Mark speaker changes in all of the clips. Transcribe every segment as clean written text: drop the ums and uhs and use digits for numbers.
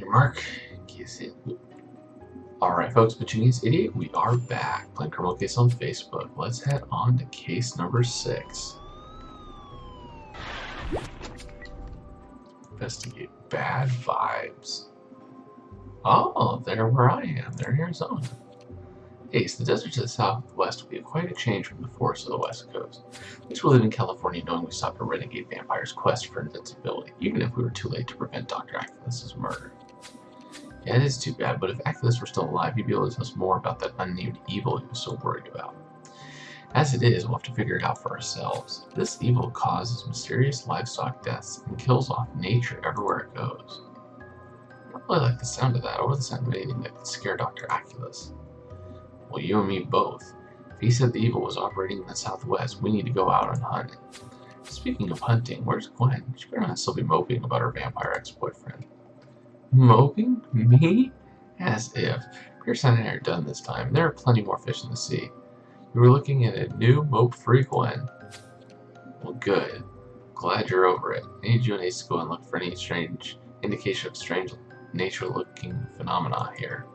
Speaker 1: your mark. Guess it. Alright folks, Petunia's Idiot, we are back. Playing criminal case on Facebook. Let's head on to case number 6. Investigate bad vibes. Oh, they're where I am. They're in Arizona. Ace, the desert to the southwest will be quite a change from the forests of the west coast. At least we live in California knowing we stopped a renegade vampire's quest for invincibility, even if we were too late to prevent Dr. Aculus's murder. Yeah, it is too bad, but if Aculus were still alive, he'd be able to tell us more about that unnamed evil he was so worried about. As it is, we'll have to figure it out for ourselves. This evil causes mysterious livestock deaths and kills off nature everywhere it goes. I don't really like the sound of that, or the sound of anything that could scare Dr. Aculus. Well, you and me both. If he said the evil was operating in the southwest, we need to go out and hunt it. Speaking of hunting, where's Gwen? She better not still be moping about her vampire ex-boyfriend. Moping? Me? As if. Pearson and I are done this time. There are plenty more fish in the sea. You were looking at a new mope-free Gwen. Well, good. Glad you're over it. I need you and Ace to go and look for any strange indication of strange nature-looking phenomena here.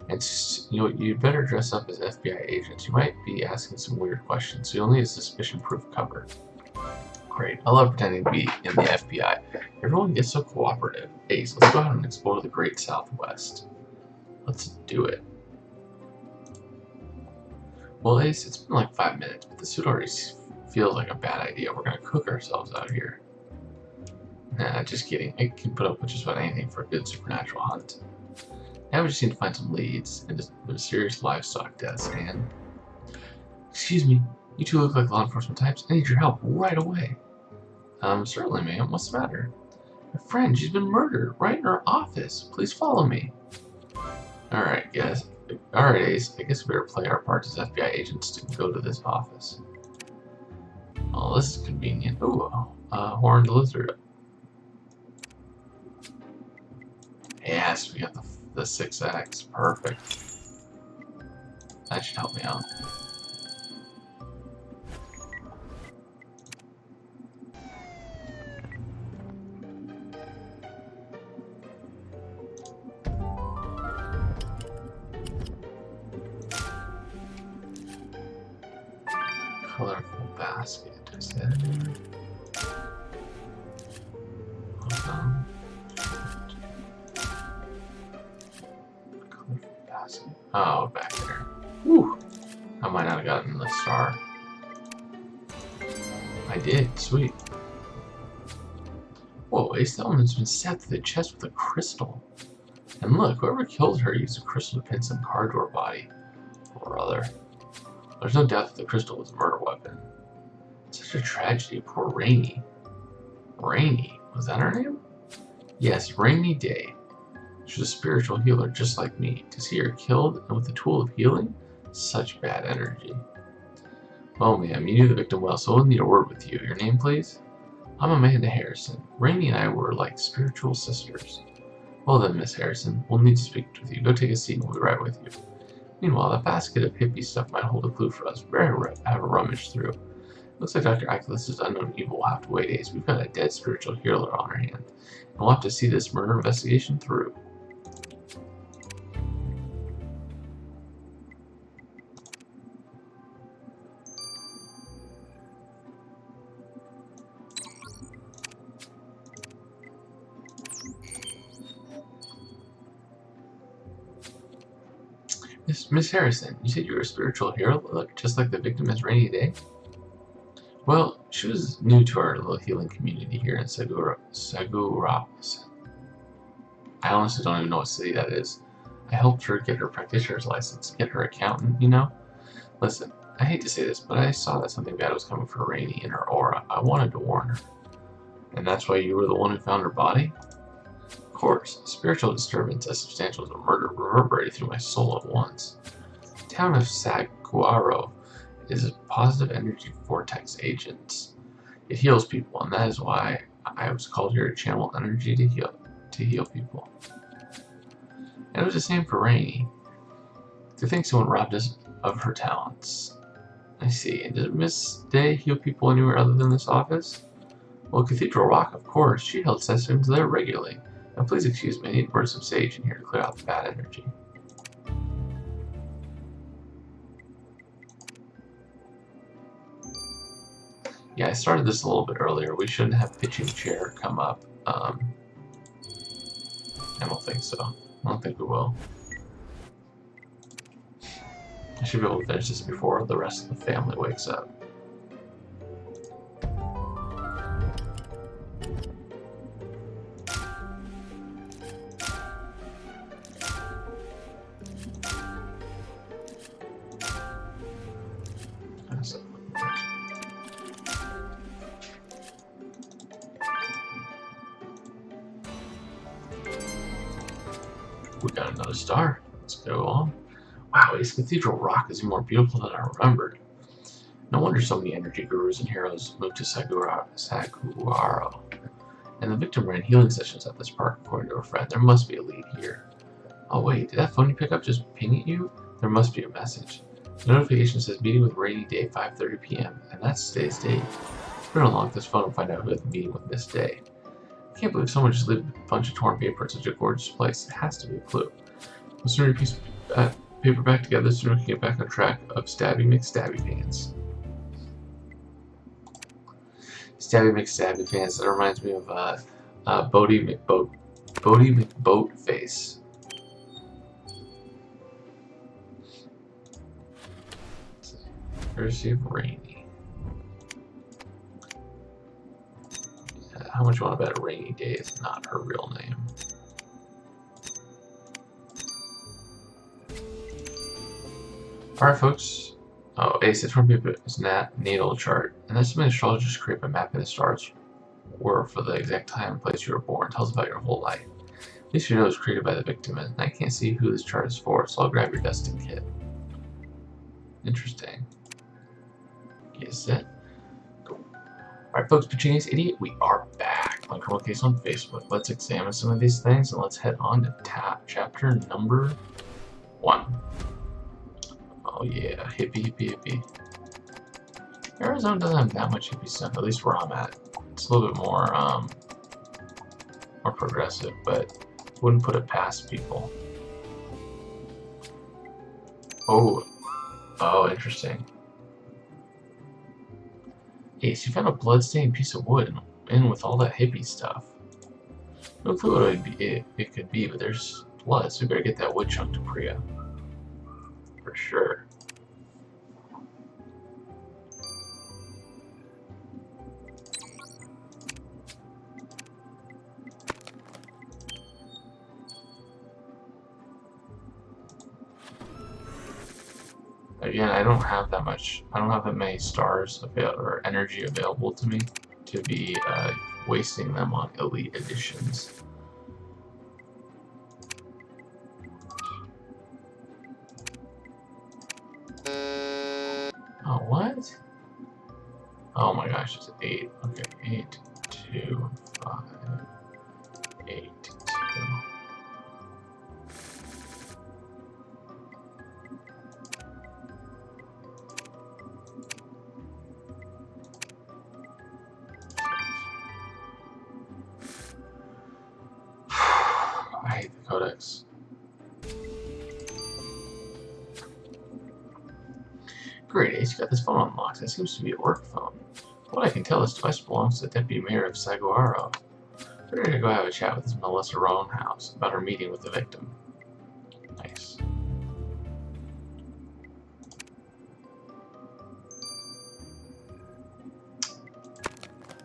Speaker 1: And you'd better dress up as FBI agents. You might be asking some weird questions, so you'll need a suspicion-proof cover. Great. I love pretending to be in the FBI. Everyone gets so cooperative. Ace, let's go out and explore the great southwest. Let's do it. Well, Ace, it's been like 5 minutes, but the suit already feels like a bad idea. We're going to cook ourselves out here. Nah, just kidding. I can put up with just about anything for a good supernatural hunt. Now we just need to find some leads into the mysterious livestock deaths, and... Excuse me, you two look like law enforcement types. I need your help right away. Certainly, ma'am. What's the matter? My friend, she's been murdered right in her office. Please follow me. Alright, guys. Alright, Ace. I guess we better play our part as FBI agents to go to this office. Oh, this is convenient. Ooh, horned lizard. Yes, we got the 6X. Perfect. That should help me out. Colorful basket. Is that it? Hold on. Colorful basket. Oh, back there. Whew. I might not have gotten the star. I did. Sweet. Whoa, Ace, that woman's been stabbed through the chest with a crystal. And look, whoever killed her used a crystal to pin some card to her body. Brother. There's no doubt that the crystal was a murder weapon. Such a tragedy. Poor Rainy. Rainy? Was that her name? Yes, Rainy Day. She's a spiritual healer just like me. To see her killed and with the tool of healing? Such bad energy. Well, ma'am, you knew the victim well, so we'll need a word with you. Your name, please? I'm Amanda Harrison. Rainy and I were like spiritual sisters. Well then, Miss Harrison, we'll need to speak with you. Go take a seat and we'll be right with you. Meanwhile, that basket of hippie stuff might hold a clue for us. Better have a rummage through. Looks like Dr. Aculus's unknown evil will have to wait days. We've got a dead spiritual healer on our hand, and we'll have to see this murder investigation through. Miss Harrison, you said you were a spiritual hero, just like the victim as Rainy Day? Well, she was new to our little healing community here in Saguaro. I honestly don't even know what city that is. I helped her get her practitioner's license, get her accountant, you know? Listen, I hate to say this, but I saw that something bad was coming for Rainy in her aura. I wanted to warn her. And that's why you were the one who found her body? Of course, a spiritual disturbance as substantial as a murder reverberated through my soul at once. The town of Saguaro is a positive energy vortex agent. It heals people, and that is why I was called here to channel energy to heal people. And it was the same for Rainy. To think someone robbed us of her talents. I see. And did Miss Day heal people anywhere other than this office? Well, Cathedral Rock, of course. She held sessions there regularly. Now please excuse me, I need words of sage in here to clear out the bad energy. Yeah, I started this a little bit earlier. We shouldn't have pitching chair come up. I don't think so. I don't think we will. I should be able to finish this before the rest of the family wakes up. We got another star. Let's go on. Wow, this Cathedral rock is more beautiful than I remembered. No wonder so many energy gurus and heroes moved to Saguaro. And the victim ran healing sessions at this park, according to a friend. There must be a lead here. Oh wait, did that phone you pick up just ping at you? There must be a message. The notification says meeting with Rainy Day, 5:30 p.m. And that's today's date. We're gonna unlock this phone and find out who had the meeting with Miss Day. I can't believe someone just left a bunch of torn paper in such a gorgeous place. It has to be a clue. The sooner you piece paper back together, the sooner we can get back on track of Stabby McStabby Pants. Stabby McStabby Pants. That reminds me of Bodie McBoatface. Courtesy of Rainy. How much you want to bet Rainy Day is not her real name? Alright, folks. Oh, Ace, it's from people's natal chart. And that's something astrologers create by mapping the stars were for the exact time and place you were born. It tells about your whole life. At least you know it was created by the victim, and I can't see who this chart is for, so I'll grab your dusting kit. Interesting. Get set. Go. Alright, folks, Puccini's Idiot, we are back on Criminal Case on Facebook. Let's examine some of these things, and let's head on to chapter number 1. Oh yeah, hippie, hippie, hippie. Arizona doesn't have that much hippie stuff, at least where I'm at. It's a little bit more, more progressive, but wouldn't put it past people. Oh, interesting. Ace, you found a blood-stained piece of wood in with all that hippie stuff. No clue what it could be, but there's blood, so we better get that wood chunk to Priya. For sure. Again, I don't have that many stars or energy available to me to be wasting them on elite editions. Oh, what? Oh my gosh, it's 8. Okay, 8, 2, 5, 8, 2. I hate the codex. Great, Ace, you got this phone unlocked. It seems to be a work phone. What I can tell, this device belongs to the deputy mayor of Saguaro. We're gonna go have a chat with this Melissa Roan house about her meeting with the victim. Nice.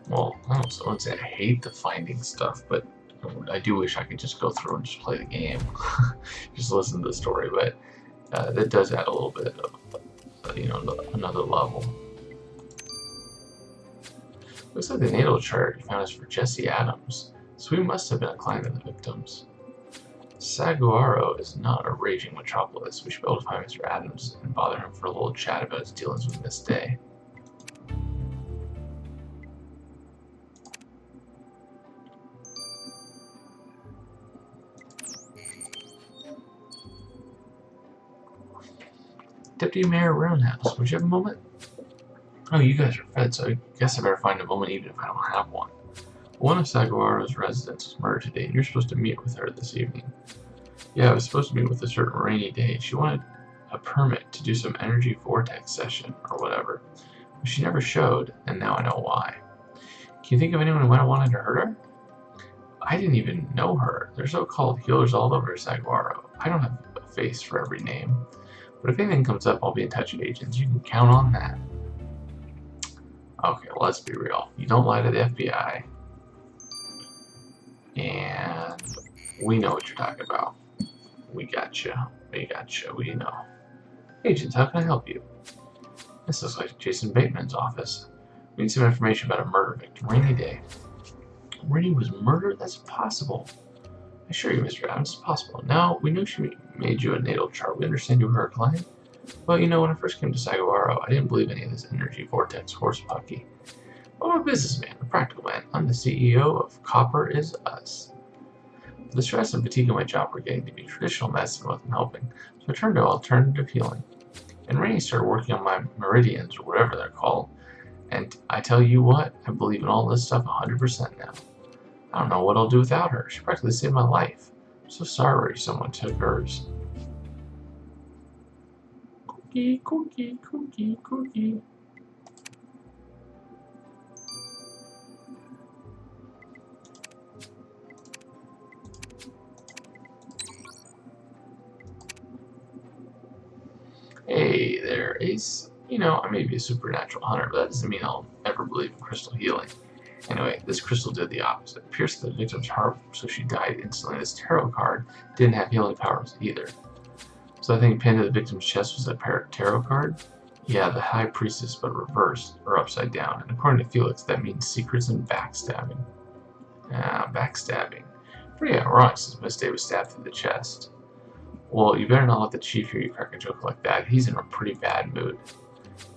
Speaker 1: Well, I wouldn't say I hate the finding stuff, but I do wish I could just go through and just play the game. Just listen to the story, but that does add a little bit of, another level. Looks like the natal chart you found is for Jesse Adams, so we must have been a client of the victims. Saguaro is not a raging metropolis. We should be able to find Mr. Adams and bother him for a little chat about his dealings with Miss Day. Deputy Mayor Roundhouse, would you have a moment? Oh, you guys are fed, so I guess I better find a moment even if I don't have one. One of Saguaro's residents was murdered today, and you're supposed to meet with her this evening. Yeah, I was supposed to meet with a certain rainy day. She wanted a permit to do some energy vortex session or whatever. But she never showed, and now I know why. Can you think of anyone who might have wanted to hurt her? I didn't even know her. There's so-called healers all over Saguaro. I don't have a face for every name. But if anything comes up, I'll be in touch with agents. You can count on that. Okay, let's be real. You don't lie to the FBI. And we know what you're talking about. We gotcha. We know. Agents, how can I help you? This looks like Jason Bateman's office. We need some information about a murder victim. Rainy day. Rainy was murdered? That's impossible. I assure you, Mr. Adams, it's possible. Now, we know she made you a natal chart. We understand you were her client. Well, you know, when I first came to Saguaro, I didn't believe any of this energy vortex horse pucky. Well, I'm a businessman, a practical man. I'm the CEO of Copper Is Us. The stress and fatigue of my job were getting to be traditional medicine wasn't helping, so I turned to alternative healing. And Rainey started working on my meridians, or whatever they're called. And I tell you what, I believe in all this stuff 100% now. I don't know what I'll do without her. She practically saved my life. I'm so sorry someone took hers. Cookie, cookie, cookie, cookie. Hey there, Ace. You know, I may be a supernatural hunter, but that doesn't mean I'll ever believe in crystal healing. Anyway, this crystal did the opposite. It pierced the victim's heart, so she died instantly. This tarot card didn't have healing powers either. So I think pinned to the victim's chest was a tarot card? Yeah, the High Priestess, but reversed, or upside down. And according to Felix, that means secrets and backstabbing. Backstabbing. Pretty ironic since Miss Day was stabbed through the chest. Well, you better not let the chief hear you crack a joke like that. He's in a pretty bad mood.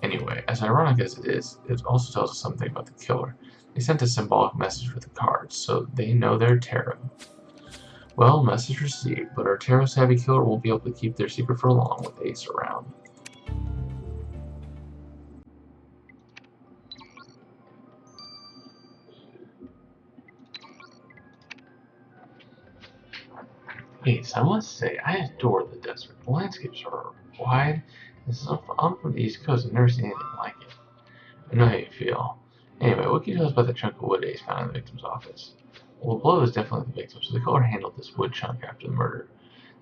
Speaker 1: Anyway, as ironic as it is, it also tells us something about the killer. They sent a symbolic message with the cards, so they know their tarot. Well, message received, but our tarot-savvy killer won't be able to keep their secret for long with Ace around. Ace, I must say, I adore the desert. The landscapes are wide. I'm from the East Coast and never seen anything like it. I know how you feel. Anyway, what can you tell us about the chunk of wood Ace found in the victim's office? Well, the blow was definitely the victim, so the killer handled this wood chunk after the murder.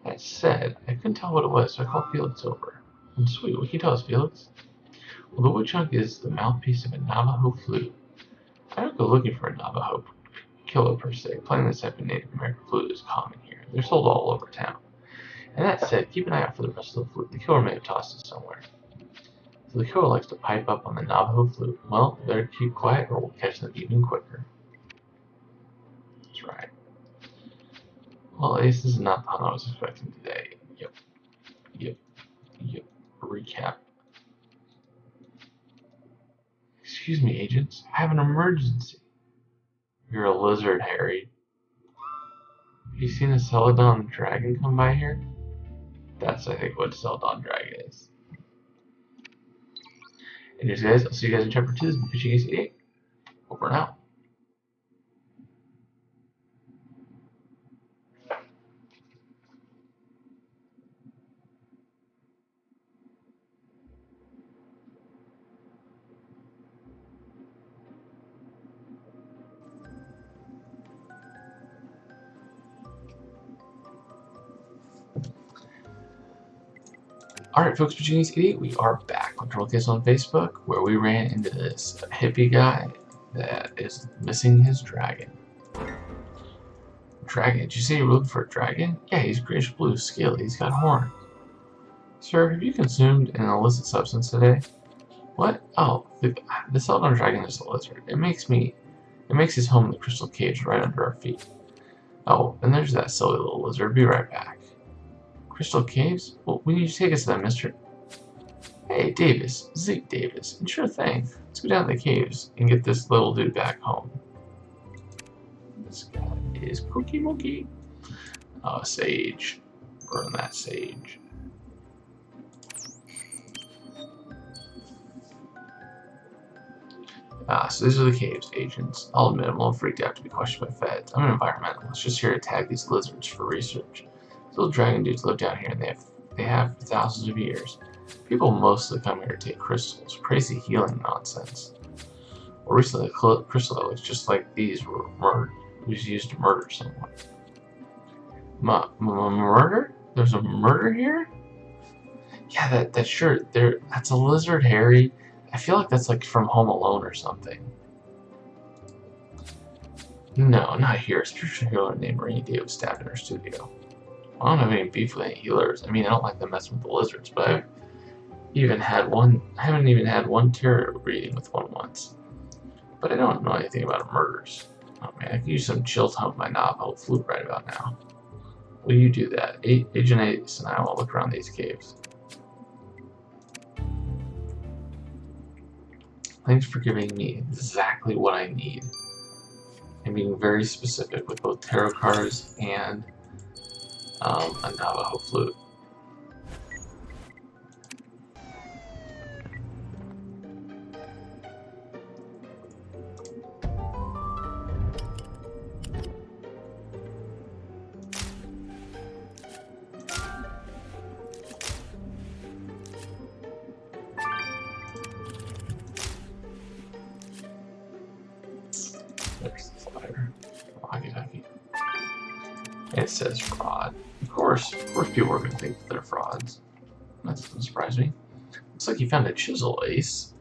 Speaker 1: That said, I couldn't tell what it was, so I called Felix over. And sweet, what can you tell us, Felix? Well, the wood chunk is the mouthpiece of a Navajo flute. I don't go looking for a Navajo killer per se. Playing this type of Native American flute is common here. They're sold all over town. And that said, keep an eye out for the rest of the flute. The killer may have tossed it somewhere. So the killer likes to pipe up on the Navajo flute. Well, better keep quiet or we'll catch them even quicker. That's right. Well, Ace, this is not the hunt I was expecting today. Yep. Recap. Excuse me, agents. I have an emergency. You're a lizard, Harry. Have you seen a Celadon dragon come by here? That's, I think, what Celadon dragon is. Anyways, guys, I'll see you guys in chapter 2. This is Fishing Ace 88. Over and out. Alright, folks, Fishing Ace 88, we are back on Trollcast on Facebook, where we ran into this hippie guy that is missing his dragon. Dragon? Did you say you were looking for a dragon? Yeah, he's grayish blue, scaly, he's got horns. Sir, have you consumed an illicit substance today? What? Oh, the Celadon dragon is a lizard. It makes his home in the crystal caves right under our feet. Oh, and there's that silly little lizard. Be right back. Crystal caves? Well, we need you to take us to them, mister. Hey, Davis. Zeke Davis. And sure thing. Let's go down to the caves and get this little dude back home. This guy is Cookie Mookie. Sage. Burn that sage. So these are the caves, agents. I'll admit I'm a little freaked out to be questioned by feds. I'm an environmentalist, just here to tag these lizards for research. These little dragon dudes live down here, and they have for thousands of years. People mostly come here to take crystals, crazy healing nonsense. Well, recently, a crystal that looks just like these was used to murder someone. Murder? There's a murder here? Yeah, that's sure. That's a lizard, Harry. I feel like that's like from Home Alone or something. No, not here. A spiritual healer named Rainy Day was stabbed in her studio. I don't have any beef with any healers. I mean, I don't like them messing with the lizards, but I haven't even had one tarot reading with one once. But I don't know anything about murders. Oh man, I could use some chill tone with my Navajo flute right about now. Will you do that? Agent Ace and I will look around these caves. Thanks for giving me exactly what I need. And being very specific with both tarot cards and a Navajo flute. There's the flyer. It says fraud. Of course people are going to think that they're frauds. That doesn't surprise me. Looks like you found a chisel, Ace.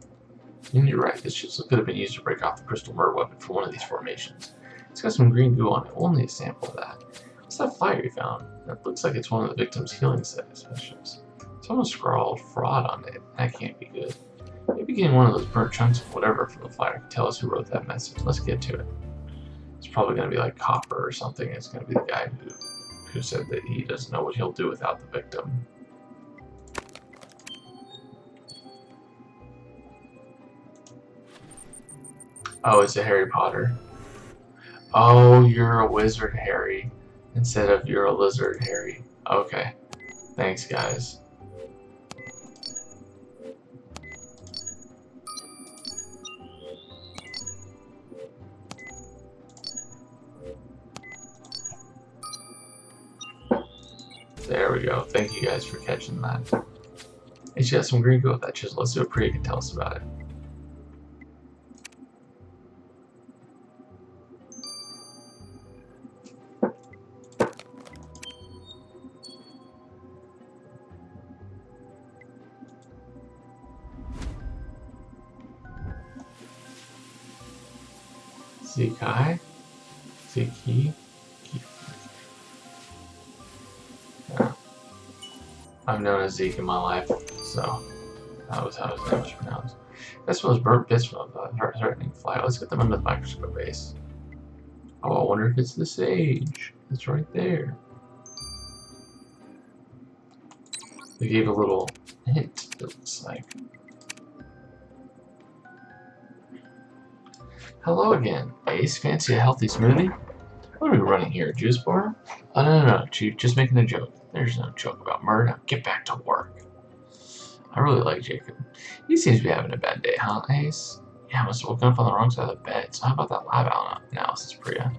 Speaker 1: And you're right, this chisel could have been used to break off the crystal murder weapon from one of these formations. It's got some green goo on it. We'll need a sample of that. What's that flyer you found? That looks like it's one of the victim's healing sessions. Someone scrawled fraud on it. That can't be good. Maybe getting one of those burnt chunks of whatever from the flyer can tell us who wrote that message. Let's get to it. It's probably going to be like Copper or something. It's going to be the guy who said that he doesn't know what he'll do without the victim. Oh, it's a Harry Potter. Oh, you're a wizard, Harry, instead of you're a lizard, Harry. Okay. Thanks, guys. There we go. Thank you guys for catching that. Hey, she got some green goo with that chisel. Let's see what Priya can tell us about it. Zekai? Zeki? Yeah. I've known as Zeke in my life, so that was how his name was pronounced. This was burnt bits from the threatening fly. Let's get them under the microscope base. Oh, I wonder if it's the sage. It's right there. They gave a little hint, it looks like. Hello again. Ace, fancy a healthy smoothie? What are we running here, a juice bar? Oh, no, Chief, just making a joke. There's no joke about murder. Now get back to work. I really like Jacob. He seems to be having a bad day, huh, Ace? Yeah, I must have woken up on the wrong side of the bed. So how about that lab analysis, Priya?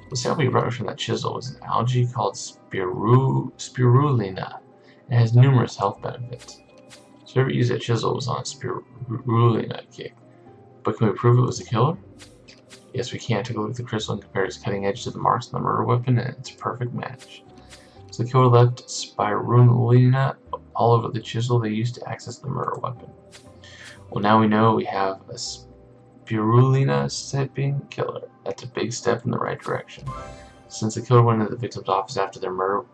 Speaker 1: The sample you brought from that chisel was an algae called spirulina. It has numerous health benefits. So whoever used that chisel was on a spirulina kick. But can we prove it was a killer? Yes, we can. Take a look at the crystal and compare its cutting edge to the marks on the murder weapon, and it's a perfect match. So the killer left spirulina all over the chisel they used to access the murder weapon. Well, now we know we have a spirulina-sipping killer. That's a big step in the right direction. Since the killer went into the victim's office after their murder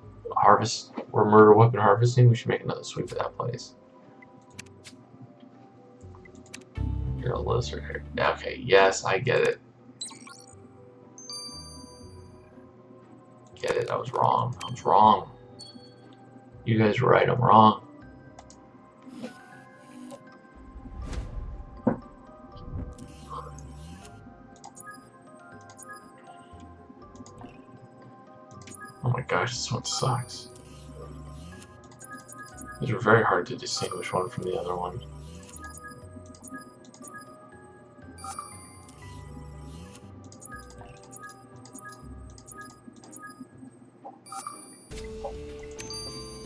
Speaker 1: weapon harvesting, we should make another sweep of that place. You're a lizard here. Okay, yes, I get it. Get it, I was wrong. I was wrong. You guys were right, I'm wrong. Oh my gosh, this one sucks. These are very hard to distinguish one from the other one.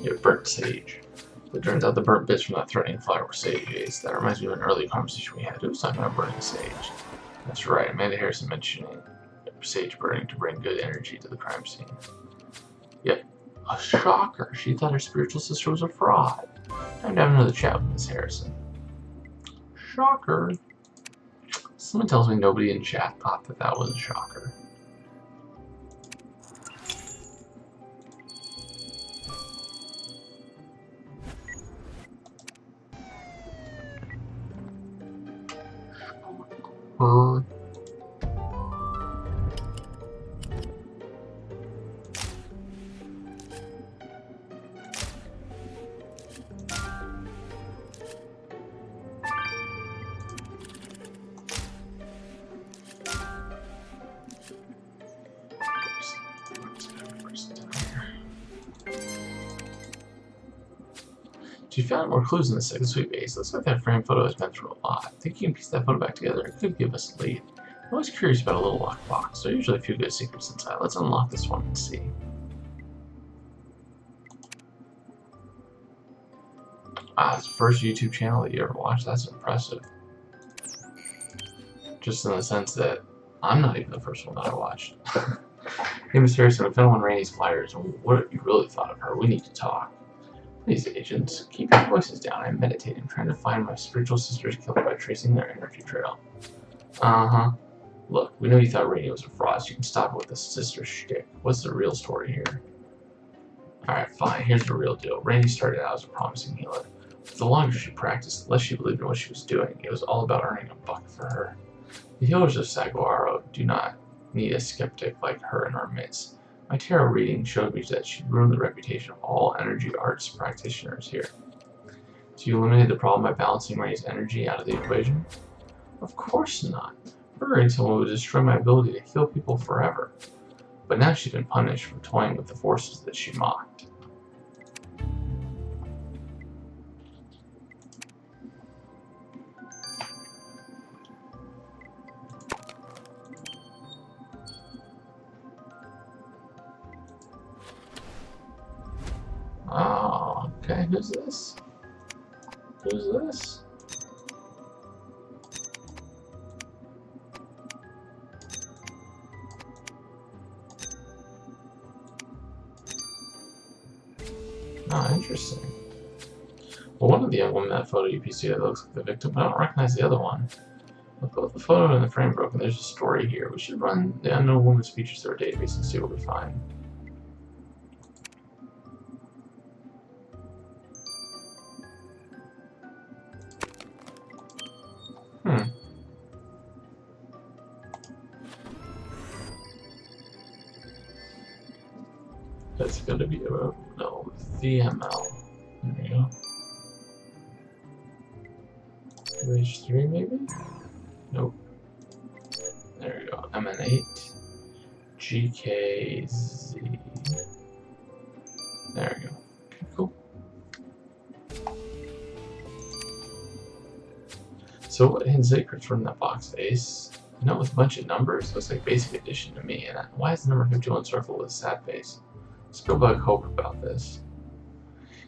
Speaker 1: You have burnt sage. It turns out the burnt bits from that threatening fire were sage, Ace. That reminds me of an early conversation we had. It was talking about burning sage. That's right, Amanda Harrison mentioning sage burning to bring good energy to the crime scene. Yep. A shocker. She thought her spiritual sister was a fraud. Time to have another chat with Miss Harrison. Shocker. Someone tells me nobody in chat thought that that was a shocker. She found more clues in the second sweep base. Looks like that frame photo has been through a lot. I think you can piece that photo back together. It could give us a lead. I'm always curious about a little locked box. There are usually a few good secrets inside. Let's unlock this one and see. It's the first YouTube channel that you ever watched. That's impressive. Just in the sense that I'm not even the first one that I watched. Hey, Miss Harrison, I found one of Rainey's flyers, and what have you really thought of her? We need to talk. Please, agents, keep your voices down. I'm meditating, trying to find my spiritual sister's killer by tracing their energy trail. Uh-huh. Look, we know you thought Rainey was a fraud, so you can stop it with the sister shtick. What's the real story here? Alright, fine. Here's the real deal. Rainey started out as a promising healer. But the longer she practiced, the less she believed in what she was doing. It was all about earning a buck for her. The healers of Saguaro do not need a skeptic like her in our midst. My tarot reading showed me that she ruined the reputation of all energy arts practitioners here. So you eliminated the problem by balancing Rainey's energy out of the equation? Of course not. Murdering someone would destroy my ability to heal people forever. But now she's been punished for toying with the forces that she mocked. Oh, okay, who's this? Who's this? Oh, interesting. Well, one of the young women in that photo you pieced together looks like the victim, but I don't recognize the other one. With both the photo and the frame broken, there's a story here. We should run the unknown woman's features through our database and see what we find. That's going to be a no VML. There we go. H3 maybe? Nope. There we go. MN8. GKZ. There we go. Okay, cool. So what hidden secrets were in that box, Ace? A note with a bunch of numbers? Looks like basic addition to me. And why is the number 51 circled with a sad face? Let's go bug Hope about this.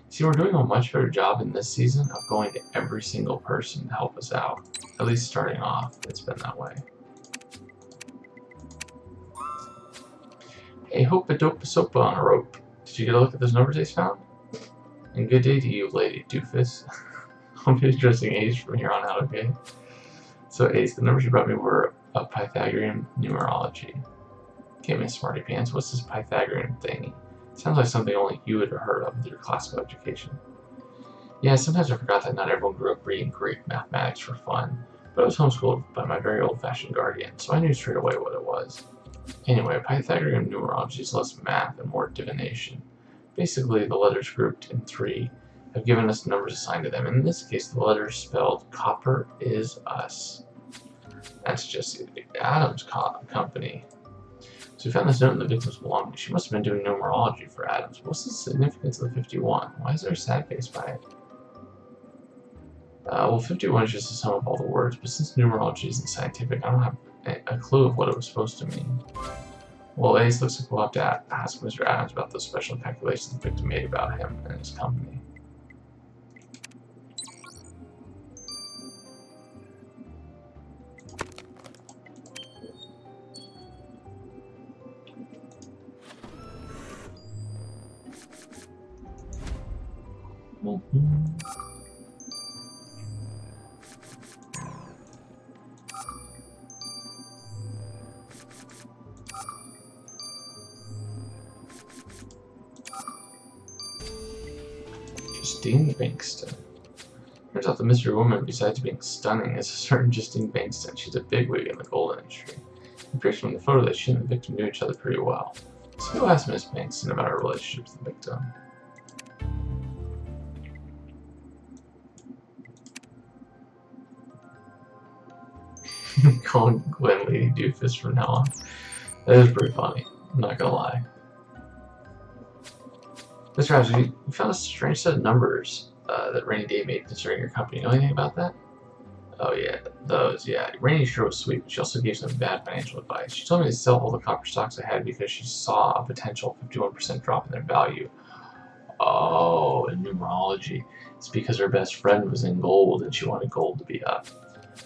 Speaker 1: See, we're doing a much better job in this season of going to every single person to help us out. At least starting off, it's been that way. Hey, Hope a dope soap on a rope. Did you get a look at those numbers Ace found? And good day to you, Lady Doofus. I'll be addressing Ace from here on out, okay? So Ace, the numbers you brought me were a Pythagorean numerology. Okay, Miss Smarty Pants, what's this Pythagorean thingy? Sounds like something only you would have heard of with your classical education. Yeah, sometimes I forgot that not everyone grew up reading Greek mathematics for fun, but I was homeschooled by my very old-fashioned guardian, so I knew straight away what it was. Anyway, Pythagorean numerology is less math and more divination. Basically, the letters grouped in three have given us numbers assigned to them. In this case, the letters spelled copper is us. That's just Adam's company. So we found this note in the victim's belongings. She must have been doing numerology for Adams. What's the significance of the 51? Why is there a sad face by it? Well, 51 is just the sum of all the words, but since numerology isn't scientific, I don't have a clue of what it was supposed to mean. Well, Ace, looks like we'll have to ask Mr. Adams about those special calculations the victim made about him and his company. Justine Bankston. Turns out the mystery woman, besides being stunning, is a certain Justine Bankston. She's a bigwig in the gold industry. It appears from the photo that she and the victim knew each other pretty well. So go ask Miss Bankston about her relationship with the victim. Calling Gwen Lady Doofus from now on. That is pretty funny. I'm not gonna lie. Mr. Adams, you found a strange set of numbers that Rainy Day made concerning your company. Know anything about that? Oh yeah, those, yeah. Rainy sure was sweet, but she also gave some bad financial advice. She told me to sell all the copper stocks I had because she saw a potential 51% drop in their value. Oh, in numerology. It's because her best friend was in gold and she wanted gold to be up.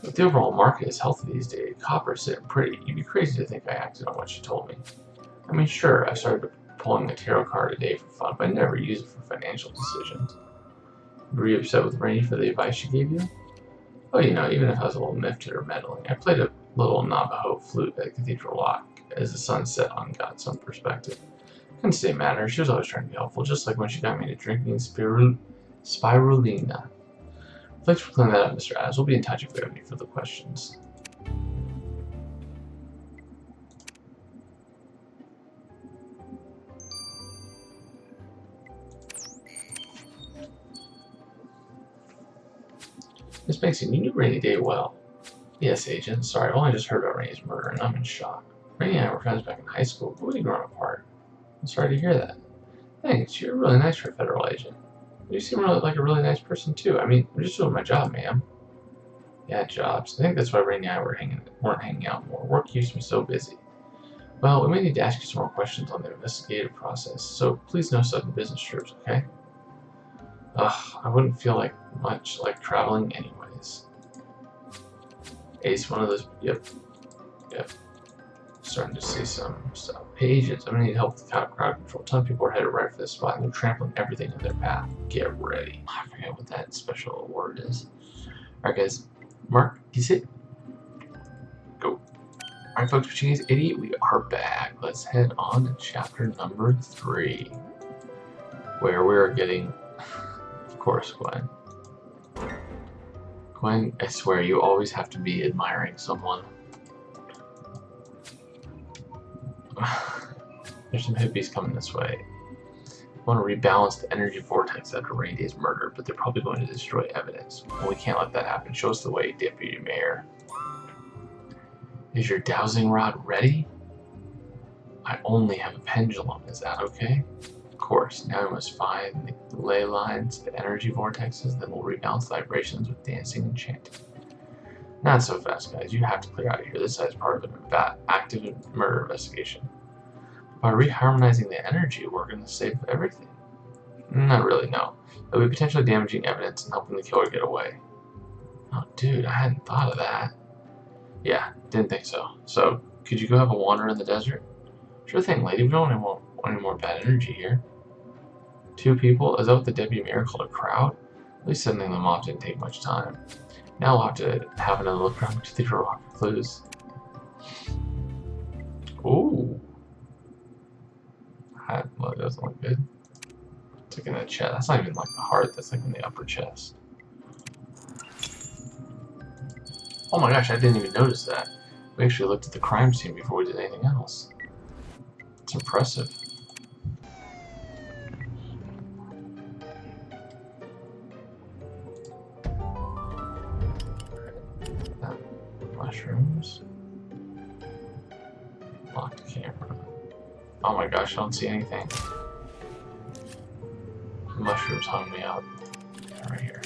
Speaker 1: But the overall market is healthy these days. Copper's sitting pretty. You'd be crazy to think I acted on what she told me. I mean, sure, I started pulling a tarot card a day for fun, but I never use it for financial decisions. Were you upset with Rainy for the advice she gave you? Oh, you know, even if I was a little miffed at her meddling, I played a little Navajo flute at Cathedral Lock as the sun set on got some perspective. Couldn't say matter. She was always trying to be helpful, just like when she got me to drinking spirulina. Thanks for clearing that up, Mr. Adams. We'll be in touch if we have any further questions. Miss Bankston, you knew Rainy Day well. Yes, Agent. Sorry, I've only just heard about Rainy's murder, and I'm in shock. Rainy and I were friends back in high school, but we'd grown apart. I'm sorry to hear that. Thanks. You're really nice for a federal agent. You seem like a really nice person, too. I mean, I'm just doing my job, ma'am. Yeah, jobs. I think that's why Rainy and I weren't hanging out more. Work keeps me so busy. Well, we may need to ask you some more questions on the investigative process, so please no sudden business trips, okay? Ugh, I wouldn't feel much like traveling anyways. Ace, one of those. Yep. Starting to see some stuff. Hey, agents, I'm gonna need help with the crowd control. A ton of people are headed right for this spot, and they're trampling everything in their path. Get ready. I forget what that special word is. Alright, guys. Mark, you sit. Go. Alright, folks, Portuguese Idiot, we are back. Let's head on to chapter number 3, where we're getting. Of course, Gwen. Gwen, I swear, you always have to be admiring someone. There's some hippies coming this way. I want to rebalance the energy vortex after Rainy Day's murder, but they're probably going to destroy evidence. Well, we can't let that happen. Show us the way, Deputy Mayor. Is your dowsing rod ready? I only have a pendulum. Is that okay? Of course. Now we must find the ley lines, the energy vortexes, then we'll rebalance the vibrations with dancing and chanting. Not so fast, guys. You have to clear out of here. This side is part of an active murder investigation. By reharmonizing the energy, we're going to save everything. Not really, no. It'll be potentially damaging evidence and helping the killer get away. Oh, dude, I hadn't thought of that. Yeah, didn't think so. So, could you go have a wander in the desert? Sure thing, lady. We don't want any more bad energy here. 2 people? Is that what the Deputy Mayor called a crowd? At least sending them off didn't take much time. Now we'll have to have another look around Cathedral Rock for clues. Ooh. Well, it doesn't look good. It's like in the chest. That's not even like the heart, that's like in the upper chest. Oh my gosh, I didn't even notice that. We actually looked at the crime scene before we did anything else. It's impressive. Mushrooms. Lock the camera. Oh my gosh, I don't see anything. The mushrooms hung me up. Right here.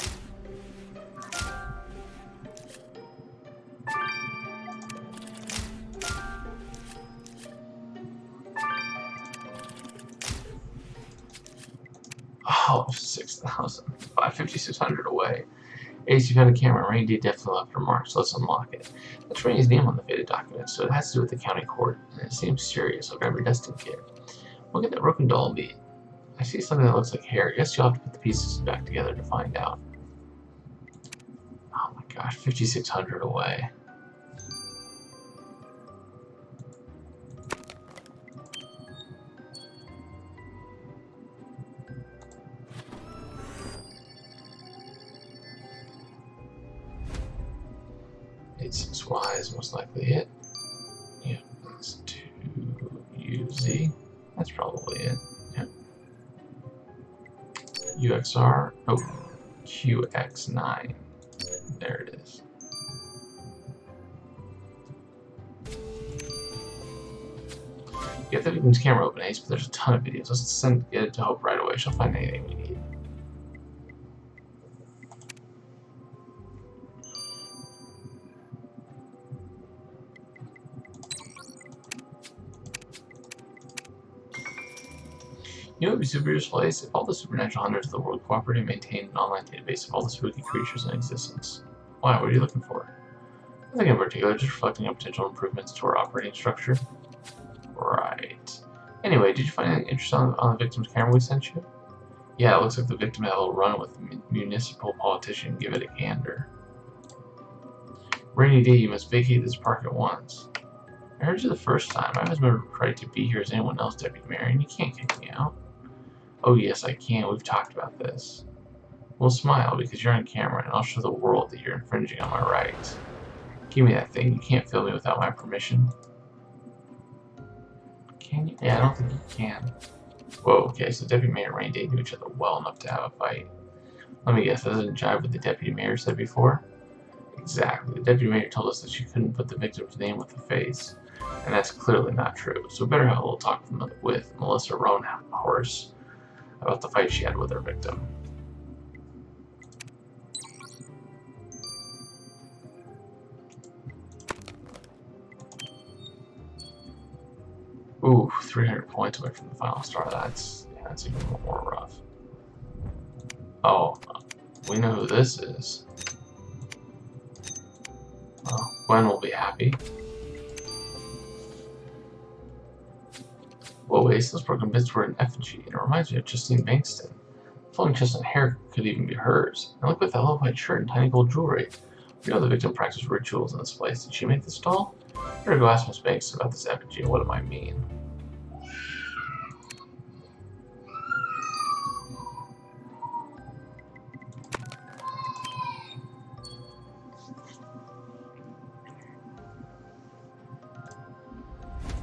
Speaker 1: Oh, 6,000. 5,600 away. Ace, you found a camera. Rainy Day definitely left her mark, so let's unlock it. That's Rainy's name on the faded document, so it has to do with the county court, and it seems serious. I'll grab your dusting kit. Look at that broken doll bead. I see something that looks like hair. Guess you'll have to put the pieces back together to find out. Oh my gosh, 5,600 away. Y is most likely it. Yeah, that's 2UZ. That's probably it. Yeah. UXR. Oh, QX9. There it is. Get the victim's camera open, Ace, but there's a ton of videos. Let's get it to Hope right away. She'll find anything we need. You know what would be super useful, Ace? If all the supernatural hunters of the world cooperated and maintained an online database of all the spooky creatures in existence. Why? What are you looking for? Nothing in particular, just reflecting on potential improvements to our operating structure. Right. Anyway, did you find anything interesting on the victim's camera we sent you? Yeah, it looks like the victim had a little run with a municipal politician. Give it a gander. Rainy Day, you must vacate this park at once. I heard you the first time. I have as much right to be here as anyone else, Deputy Mayor, and you can't kick me out. Oh yes, I can. We've talked about this. Well, smile, because you're on camera, and I'll show the world that you're infringing on my rights. Give me that thing. You can't film me without my permission. Can you? Yeah, I don't think you can. Whoa, okay, so Deputy Mayor and Rainy Day knew each other well enough to have a fight. Let me guess, that doesn't jive with the Deputy Mayor said before? Exactly. The Deputy Mayor told us that she couldn't put the victim's name with the face, and that's clearly not true. So we better have a little talk with Melissa Roanhorse about the fight she had with her victim. Ooh, 300 points away from the final star. That's even more rough. Oh, we know who this is. Well, Gwen will be happy. Whoa, Ace, those broken bits were an effigy, and it reminds me of Justine Bankston. The flowing chestnut hair could even be hers. And look at that little white shirt and tiny gold jewelry. We know the victim practiced rituals in this place. Did she make this doll? I better go ask Miss Banks about this effigy and what it might mean.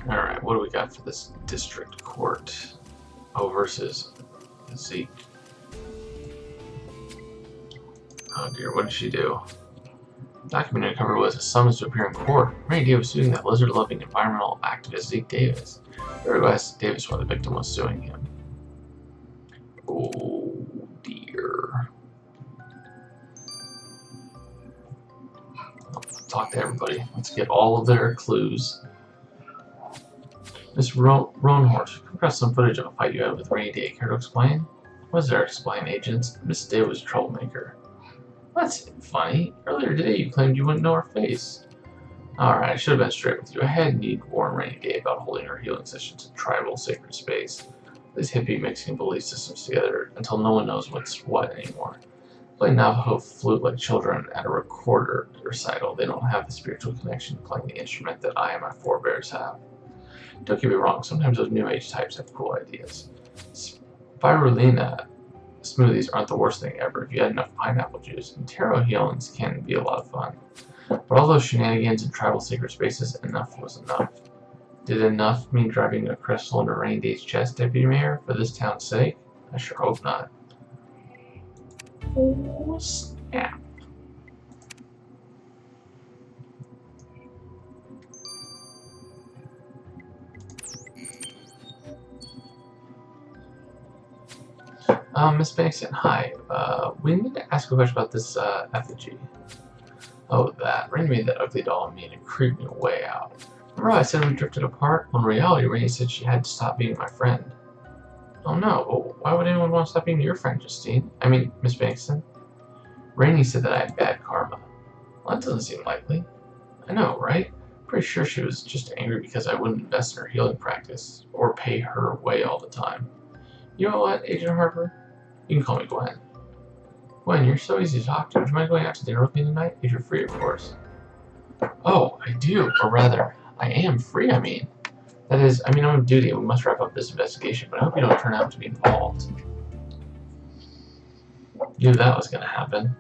Speaker 1: Alright, what do we got for this district court? Oh, versus Zeke. Oh dear, what did she do? The document uncovered was a summons to appear in court. Rainy Day was suing that lizard-loving environmental activist Zeke Davis. Everybody asked Davis why the victim was suing him. Oh dear. Let's talk to everybody. Let's get all of their clues. Miss Roanhorse, come across some footage of a fight you had with Rainy Day. Care to explain? What is there to explain, agents? Miss Day was a troublemaker. That's funny. Earlier today you claimed you wouldn't know her face. Alright, I should have been straight with you. I had indeed warned Rainy Day about holding her healing sessions in tribal sacred space. These hippie mixing belief systems together until no one knows what's what anymore. Play Navajo flute like children at a recorder recital. They don't have the spiritual connection playing the instrument that I and my forebears have. Don't get me wrong, sometimes those new age types have cool ideas. Spirulina smoothies aren't the worst thing ever if you had enough pineapple juice, and tarot healings can be a lot of fun. But all those shenanigans in tribal secret spaces, enough was enough. Did enough mean driving a crystal into Rainy Day's chest, Deputy Mayor, for this town's sake? I sure hope not. Oh, snap. Miss Bankston, hi. We need to ask a question about this effigy. Oh, that. Rainy made that ugly doll on me and it creeped me way out. Remember how I said we drifted apart? Well, in reality, Rainy said she had to stop being my friend. Oh no, Why would anyone want to stop being your friend, Justine? I mean, Miss Bankston. Rainey said that I had bad karma. Well, that doesn't seem likely. I know, right? Pretty sure she was just angry because I wouldn't invest in her healing practice, or pay her way all the time. You know what, Agent Harper? You can call me Gwen. Gwen, you're so easy to talk to. Would you mind going out to dinner with me tonight? If you're free, of course. Oh, I do. Or rather, I am free, I mean. That is, I'm on duty and we must wrap up this investigation, but I hope you don't turn out to be involved. Knew that was going to happen.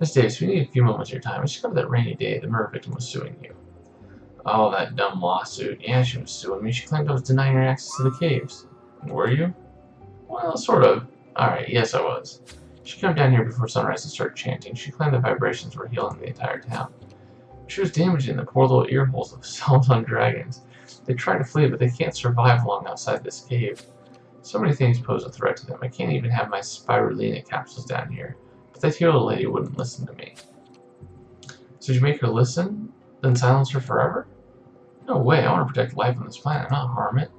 Speaker 1: Miss Davis, we need a few moments of your time. I discovered that rainy day the murder victim was suing you. Oh, that dumb lawsuit. Yeah, she was suing me. She claimed I was denying her access to the caves. Were you? Well, sort of. Alright, yes I was. She came down here before sunrise and started chanting. She claimed the vibrations were healing the entire town. She was damaging the poor little ear holes of Celadon dragons. They try to flee, but they can't survive long outside this cave. So many things pose a threat to them. I can't even have my spirulina capsules down here. But that healer lady wouldn't listen to me. So did you make her listen? Then silence her forever? No way, I want to protect life on this planet, not harm it.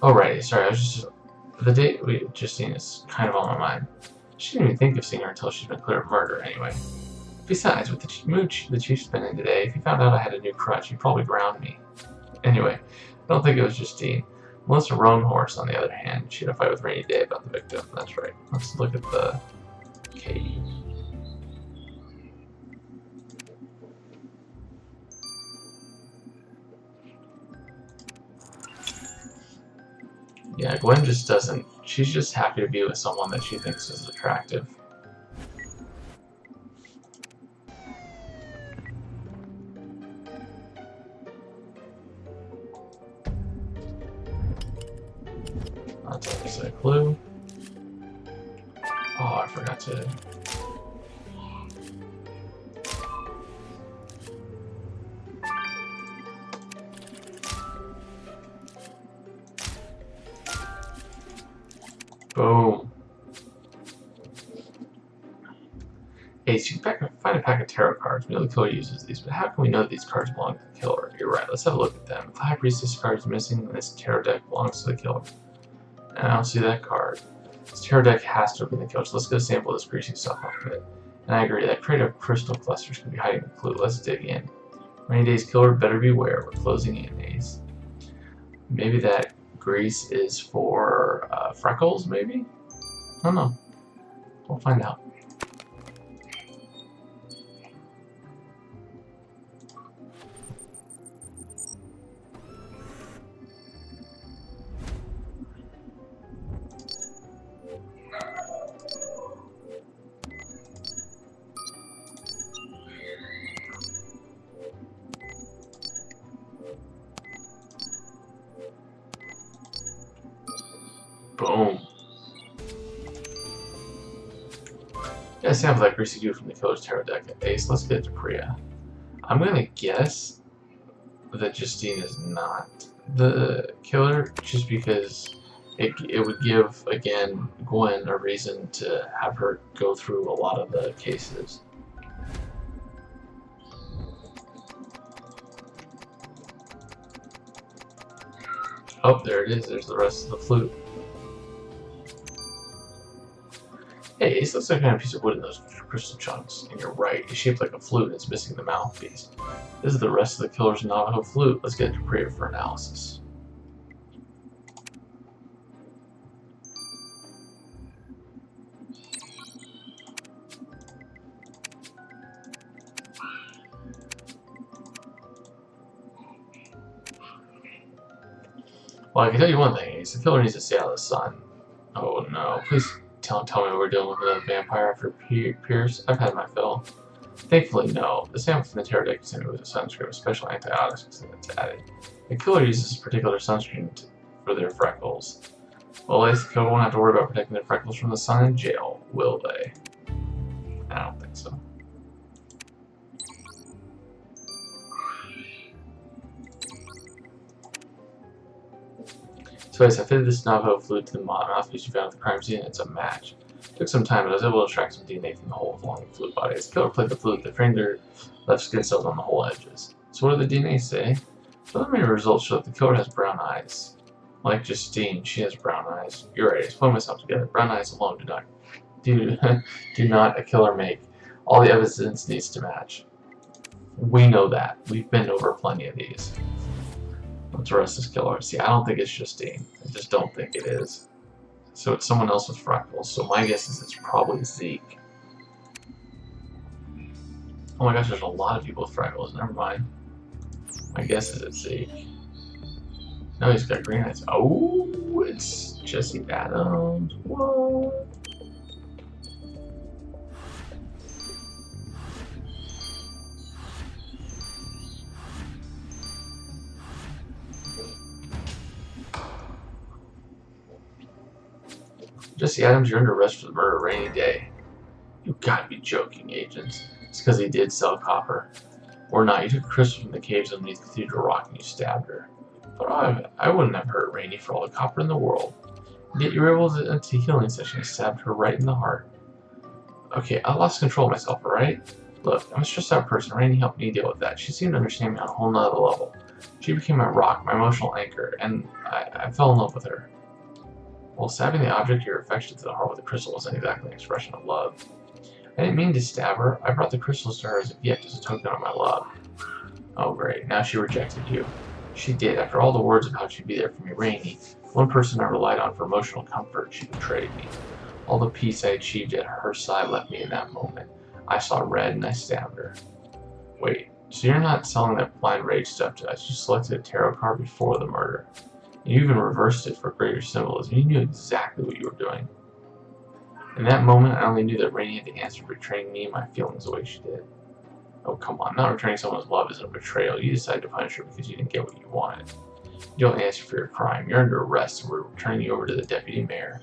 Speaker 1: Alrighty, sorry, I was just... The date we just seen is kind of on my mind. She didn't even think of seeing her until she's been cleared of murder, anyway. Besides, with the mood the chief's been in today, if he found out I had a new crutch, he'd probably ground me. Anyway, I don't think it was Justine. Melissa Roanhorse, on the other hand, she had a fight with Rainy Day about the victim. That's right. Let's look at the cave. Yeah, Gwen just doesn't... She's just happy to be with someone that she thinks is attractive. That's obviously a clue. Oh, I forgot to... Boom. Hey, so you can find a pack of tarot cards. We know the killer uses these, but how can we know that these cards belong to the killer? You're right, let's have a look at them. If the High Priestess card is missing, then this tarot deck belongs to the killer. And I don't see that card. This tarot deck has to have been the killer, so let's get a sample of this greasy stuff off of it. And I agree, that crate of crystal clusters could be hiding a clue. Let's dig in. Rainy Day's killer, better beware. We're closing in, Ace. Maybe that grease is for freckles, maybe? I don't know. We'll find out. Boom. Yeah, sample that greasy goo from the killer's tarot deck. Ace, let's get to Priya. I'm gonna guess that Justine is not the killer, just because it would give, again, Gwen a reason to have her go through a lot of the cases. Oh, there it is. There's the rest of the flute. Hey, Ace, looks like a piece of wood in those crystal chunks. And you're right, it's shaped like a flute and it's missing the mouthpiece. This is the rest of the killer's Navajo flute. Let's get it to Priya for analysis. Well, I can tell you one thing, Ace. The killer needs to stay out of the sun. Oh no, please tell me we're dealing with another vampire after Pierce. I've had my fill. Thankfully, no. The sample from the tarot deck sent me with a sunscreen with special antioxidants that's added. The killer uses this particular sunscreen for their freckles. Well, at least the killer won't have to worry about protecting their freckles from the sun in jail, will they? I don't think so. So Ace, I fitted this Navajo fluid to the mouthpiece you found at the crime scene, and it's a match. It took some time, but I was able to extract some DNA from the hole along the fluid body. As the killer played the fluid, the framed left skin cells on the hole edges. So what did the DNA say? Preliminary results show that the killer has brown eyes. Like Justine, she has brown eyes. You're right, I put myself together. Brown eyes alone do not a killer make. All the evidence needs to match. We know that. We've been over plenty of these. Let's arrest this killer. See, I don't think it's Justine. I just don't think it is. So it's someone else with freckles. So my guess is it's probably Zeke. Oh my gosh, there's a lot of people with freckles. Never mind. My guess is it's Zeke. No, he's got green eyes. Oh, it's Jesse Adams. What? Jesse Adams, you're under arrest for the murder of Rainy Day. You gotta be joking, agents. It's because he did sell copper. Or not, you took a crystal from the caves underneath Cathedral Rock and you stabbed her. But I wouldn't have hurt Rainy for all the copper in the world. Yet you were able to enter a healing session and stabbed her right in the heart. Okay, I lost control of myself, alright? Look, I'm a stressed out person. Rainy helped me deal with that. She seemed to understand me on a whole nother level. She became my rock, my emotional anchor, and I fell in love with her. Well, stabbing the object your affection to the heart with a crystal wasn't exactly an expression of love. I didn't mean to stab her. I brought the crystals to her as a gift, as a token of my love. Oh great, now she rejected you. She did. After all the words of how she'd be there for me, Rainy, one person I relied on for emotional comfort, she betrayed me. All the peace I achieved at her side left me in that moment. I saw red and I stabbed her. Wait, so you're not selling that blind rage stuff to us. You selected a tarot card before the murder. You even reversed it for greater symbolism. You knew exactly what you were doing. In that moment, I only knew that Rainy had to answer for betraying me and my feelings the way she did. Oh, come on. Not returning someone's love isn't a betrayal. You decided to punish her because you didn't get what you wanted. You don't answer for your crime. You're under arrest, and we're turning you over to the deputy mayor.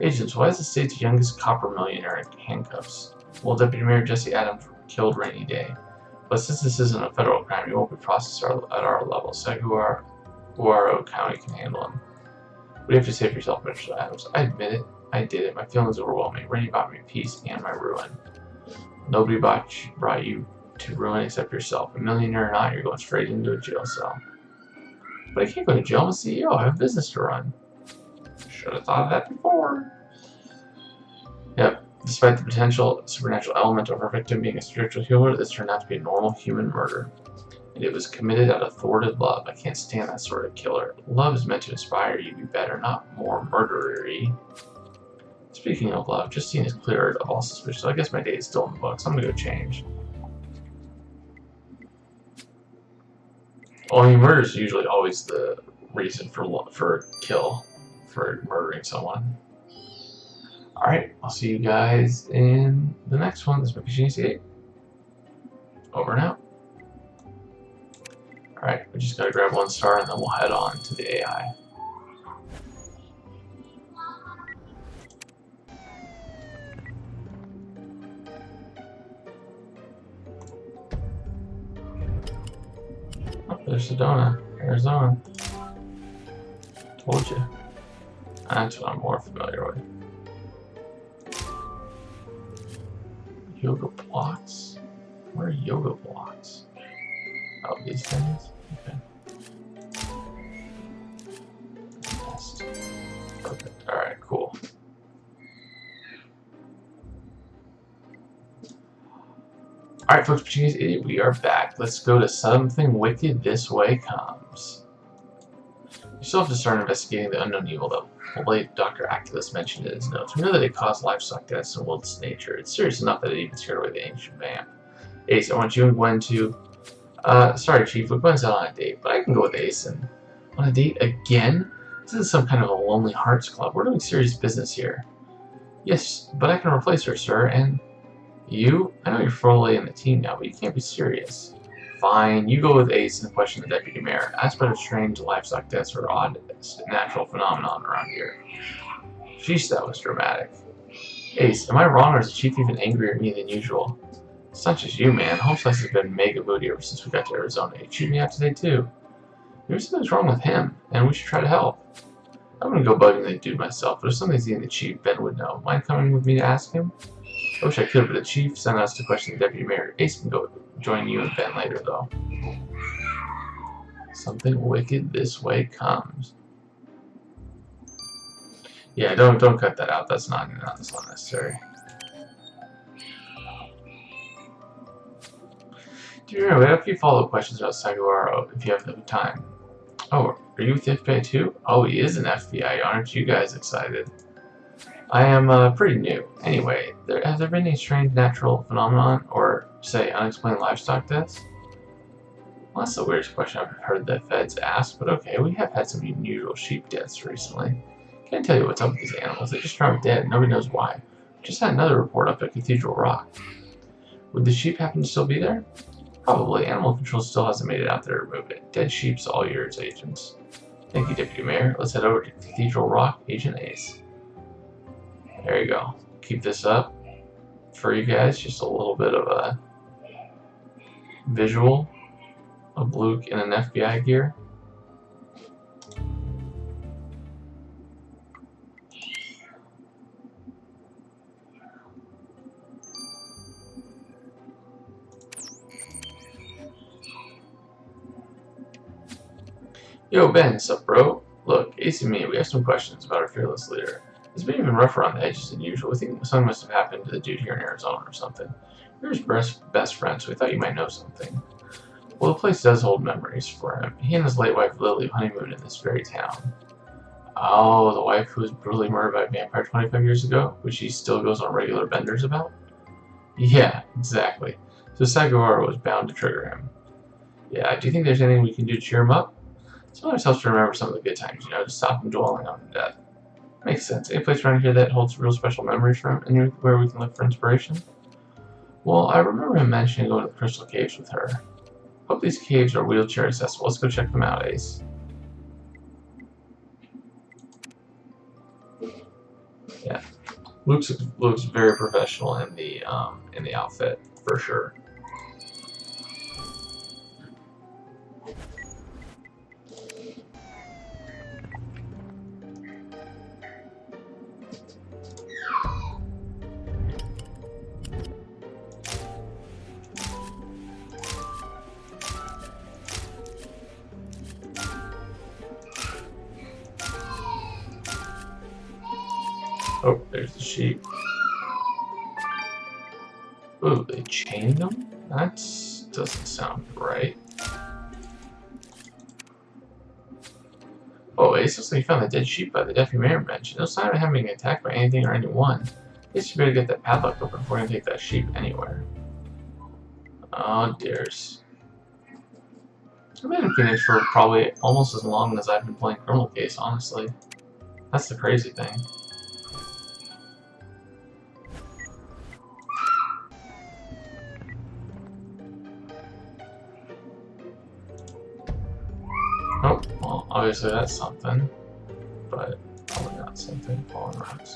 Speaker 1: Agents, why is the state's youngest copper millionaire in handcuffs? Well, Deputy Mayor Jesse Adams killed Rainy Day. But since this isn't a federal crime, he won't be processed at our level. Saguaro County can handle him. What do you have to say for yourself, Mr. Adams? I admit it. I did it. My feelings overwhelmed me. Rainy brought me peace and my ruin. Nobody brought you to ruin except yourself. A millionaire or not, you're going straight into a jail cell. But I can't go to jail. I'm a CEO. I have a business to run. Should have thought of that before. Yep. Despite the potential supernatural element of our victim being a spiritual healer, this turned out to be a normal human murder. And it was committed out of thwarted love. I can't stand that sort of killer. Love is meant to inspire you to be better, not more murdery. Speaking of love, Justine is cleared of all suspicion, so I guess my day is still in the books. I'm gonna go change. Well, I mean, murder is usually always the reason for murdering someone. Alright, I'll see you guys in the next one. This is Justine. Over and out. Alright, we just gotta grab 1 star and then we'll head on to the AI. Oh, there's Sedona, Arizona. Told you. That's what I'm more familiar with. Yoga blocks? Where are yoga blocks? Oh, these things? Okay. Perfect. Alright, cool. Alright, folks, Pachinki's Idiot, we are back. Let's go to Something Wicked This Way Comes. You still have to start investigating the unknown evil that the late Dr. Aculus mentioned in his notes. We know that it caused livestock deaths and willed its nature. It's serious enough that it even scared away the ancient vamp. Ace, I want you and Gwen to... sorry, Chief, but Gwen's out on a date, but I can go with Ace. And on a date again? This is some kind of a Lonely Hearts Club. We're doing serious business here. Yes, but I can replace her, sir, and... You? I know you're fully in the team now, but you can't be serious. Fine, you go with Ace and question the deputy mayor. Ask about strange livestock deaths or odd natural phenomenon around here. Sheesh, that was dramatic. Ace, am I wrong or is the chief even angrier at me than usual? It's not just you, man. Home Slice has been mega moody ever since we got to Arizona. He chewed me out today, too. Maybe something's wrong with him, and we should try to help. I'm gonna go bugging the dude myself, but if something's eating the chief, Ben would know. Mind coming with me to ask him? I wish I could, but the chief sent us to question the deputy mayor. Ace can go join you and Ben later, though. Something wicked this way comes. Yeah, don't cut that out. That's not necessary. Do you remember? We have a few follow-up questions about Saguaro if you have the time. Oh, are you with the FBI too? Oh, he is an FBI. Aren't you guys excited? I am pretty new. Anyway, has there been any strange natural phenomenon or, say, unexplained livestock deaths? Well, that's the weirdest question I've heard the feds ask, but okay, we have had some unusual sheep deaths recently. Can't tell you what's up with these animals. They just drop dead. Nobody knows why. Just had another report up at Cathedral Rock. Would the sheep happen to still be there? Probably. Animal control still hasn't made it out there to remove it. Dead sheep's all yours, agents. Thank you, Deputy Mayor. Let's head over to Cathedral Rock, Agent Ace. There you go. Keep this up for you guys. Just a little bit of a visual of Luke in an FBI gear. Yo, Ben, sup, bro? Look, Ace and me, we have some questions about our fearless leader. He's been even rougher on the edges than usual. We think something must have happened to the dude here in Arizona or something. You're his best friend, so we thought you might know something. Well, the place does hold memories for him. He and his late wife Lily honeymooned in this very town. Oh, the wife who was brutally murdered by a vampire 25 years ago, which he still goes on regular benders about? Yeah, exactly. So Saguaro was bound to trigger him. Yeah, do you think there's anything we can do to cheer him up? Sometimes helps to remember some of the good times, to stop him dwelling on death. Makes sense. Any place around here that holds real special memories for him, anywhere we can look for inspiration? Well, I remember him mentioning going to the Crystal Caves with her. Hope these caves are wheelchair accessible. Let's go check them out, Ace. Yeah, looks very professional in the outfit for sure. Oh, there's the sheep. Ooh, they chained them? That doesn't sound right. Oh, Ace looks like you found the dead sheep by the deputy mayor mentioned. No sign of him being attacked by anything or anyone. Guess you better get that padlock open before you can take that sheep anywhere. Oh, dears. I've been in Phoenix for probably almost as long as I've been playing Criminal Case, honestly. That's the crazy thing. Oh, well, obviously that's something, but probably not something. Fallen rocks.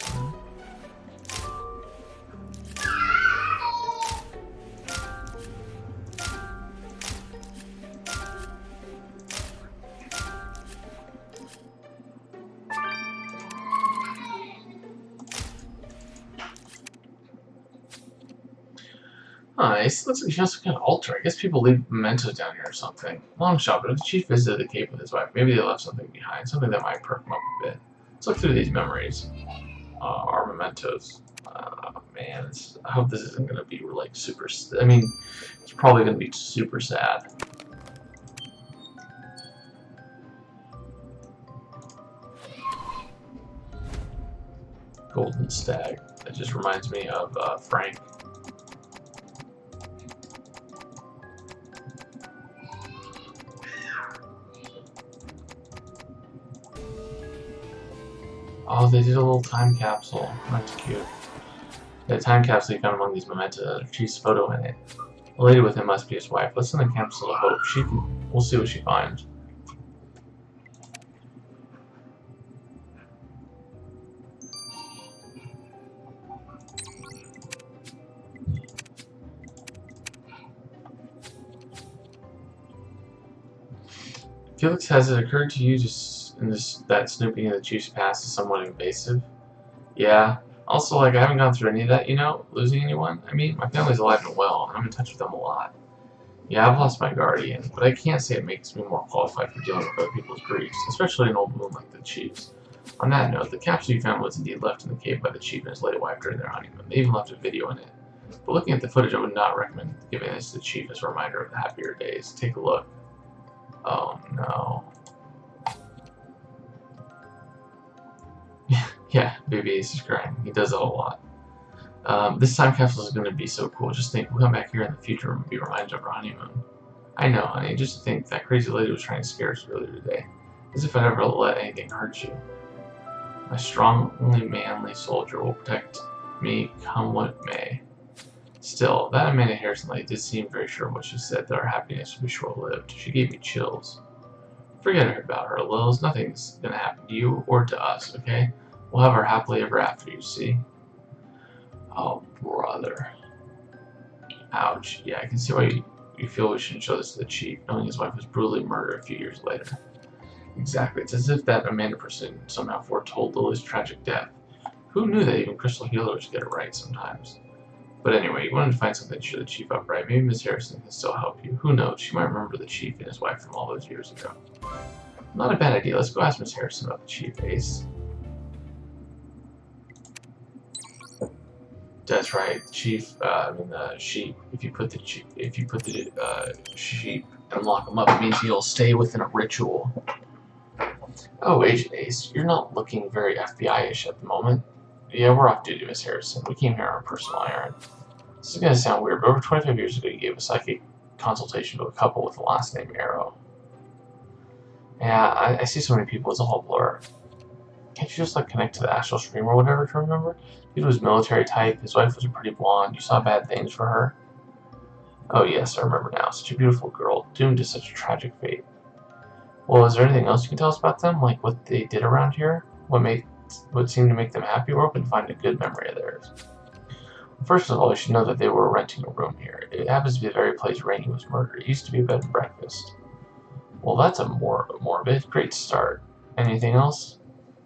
Speaker 1: Nice. Looks like you found some kind of altar. I guess people leave mementos down here or something. Long shot, but if the chief visited the cave with his wife, maybe they left something behind, something that might perk him up a bit. Let's look through these memories. Our mementos. Man, I hope this isn't going to be like super. I mean, it's probably going to be super sad. Golden stag. That just reminds me of Frank. Oh, they did a little time capsule. That's cute. The time capsule he found among these mementos has a chief's photo in it. The lady with him must be his wife. Let's send the capsule to Hope. We'll see what she finds. Felix, has it occurred to you that snooping in the chief's past is somewhat invasive? Yeah. Also, like, I haven't gone through any of that, you know? Losing anyone? I mean, my family's alive and well, and I'm in touch with them a lot. Yeah, I've lost my guardian, but I can't say it makes me more qualified for dealing with other people's griefs, especially an old wound like the chief's. On that note, the capsule you found was indeed left in the cave by the chief and his late wife during their honeymoon. They even left a video in it. But looking at the footage, I would not recommend giving this to the chief as a reminder of the happier days. Take a look. Oh, no. Yeah, baby Ace is crying. He does it a lot. This time capsule is going to be so cool. Just think, we'll come back here in the future and be reminded of our honeymoon. I know, honey. Just to think, that crazy lady was trying to scare us earlier today. As if I'd ever let anything hurt you. My strongly manly soldier will protect me come what may. Still, that Amanda Harrison lady did seem very sure of what she said, that our happiness would be short-lived. She gave me chills. Forget about her, Lils. Nothing's gonna happen to you or to us, okay? We'll have our happily ever after, you see? Oh, brother. Ouch. Yeah, I can see why you feel we shouldn't show this to the chief, knowing his wife was brutally murdered a few years later. Exactly. It's as if that Amanda person somehow foretold Lily's tragic death. Who knew that even crystal healers get it right sometimes? But anyway, you wanted to find something to cheer the chief up, right? Maybe Miss Harrison can still help you. Who knows? She might remember the chief and his wife from all those years ago. Not a bad idea. Let's go ask Miss Harrison about the chief, Ace. That's right, chief. Sheep. If you put the sheep and lock him up, it means he'll stay within a ritual. Oh, Agent Ace, you're not looking very FBI-ish at the moment. Yeah, we're off duty, Miss Harrison. We came here on a personal errand. This is gonna sound weird, but over 25 years ago, you gave a psychic consultation to a couple with the last name Arrow. Yeah, I see so many people. It's a whole blur. Can't you just like connect to the astral stream or whatever to remember? He was military type. His wife was a pretty blonde. You saw bad things for her. Oh yes, I remember now. Such a beautiful girl, doomed to such a tragic fate. Well, is there anything else you can tell us about them? Like what they did around here? What seemed to make them happy? We're hoping to find a good memory of theirs. First of all, you should know that they were renting a room here. It happens to be the very place Rainey was murdered. It used to be a bed and breakfast. Well, that's a morbid. Great start. Anything else?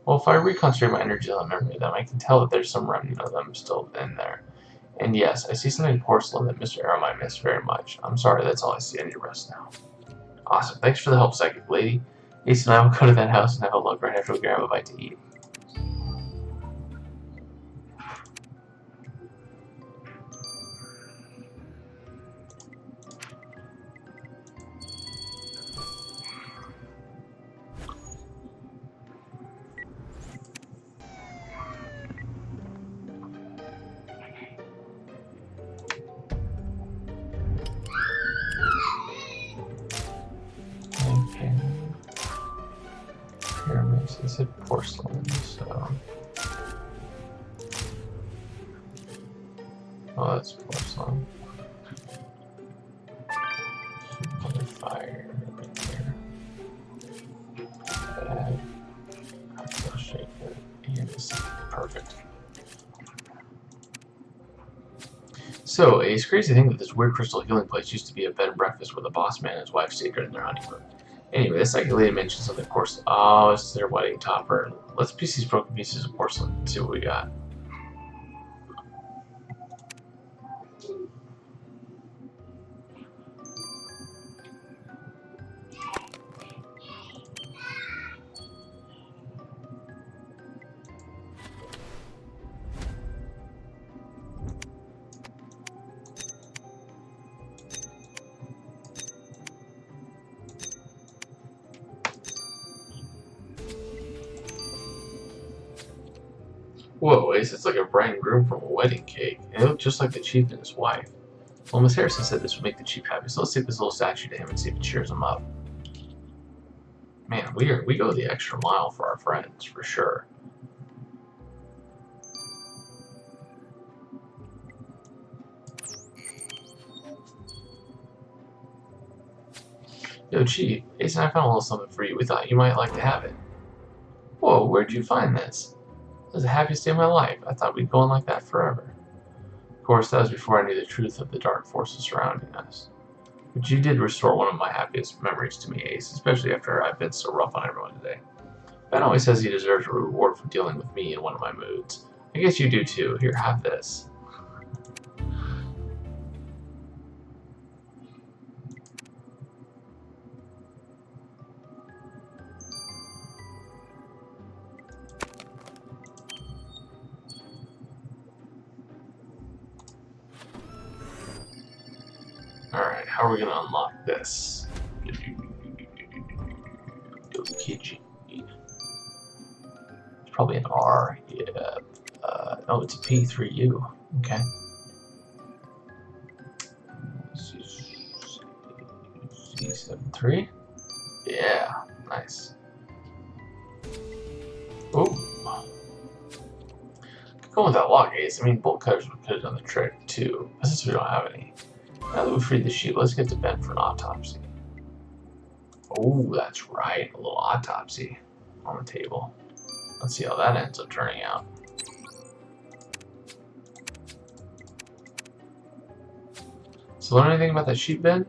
Speaker 1: Well, if I reconcentrate my energy on the memory of them, I can tell that there's some remnant of them still in there. And yes, I see something porcelain that Mr. Arrow might miss very much. I'm sorry, that's all I see. I need to rest now. Awesome. Thanks for the help, Psychic Lady. Ace and I will go to that house and have a look right after we grab a bite to eat. Pyramids. Is it porcelain? So. Oh, that's porcelain. Another fire right there. Bad. Cocktail shaker. And this is perfect. So, it's crazy to think that this weird crystal healing place used to be a bed and breakfast where the boss man and his wife stayed during their honeymoon. Anyway, this psychic lady mentioned something, of course. Oh, it's their wedding topper. Let's piece these broken pieces of porcelain and see what we got. Whoa, Ace, it's like a bride and groom from a wedding cake. And it looked just like the chief and his wife. Well, Miss Harrison said this would make the chief happy, so let's take this little statue to him and see if it cheers him up. Man, we go the extra mile for our friends, for sure. Yo, Chief, Ace and I found a little something for you. We thought you might like to have it. Whoa, where'd you find this? It was the happiest day of my life. I thought we'd go on like that forever. Of course, that was before I knew the truth of the dark forces surrounding us. But you did restore one of my happiest memories to me, Ace, especially after I've been so rough on everyone today. Ben always says he deserves a reward for dealing with me in one of my moods. I guess you do too. Here, have this. Alright, how are we going to unlock this? It's probably an R. Yeah. Oh, it's a P3U. Okay. C73. Yeah, nice. Ooh. Going with that lock, Ace. I mean, bolt cutters would could have done the trick, too. But since we don't have any. Now that we've freed the sheep, let's get to Ben for an autopsy. Oh, that's right. A little autopsy on the table. Let's see how that ends up turning out. So learn anything about that sheep, Ben?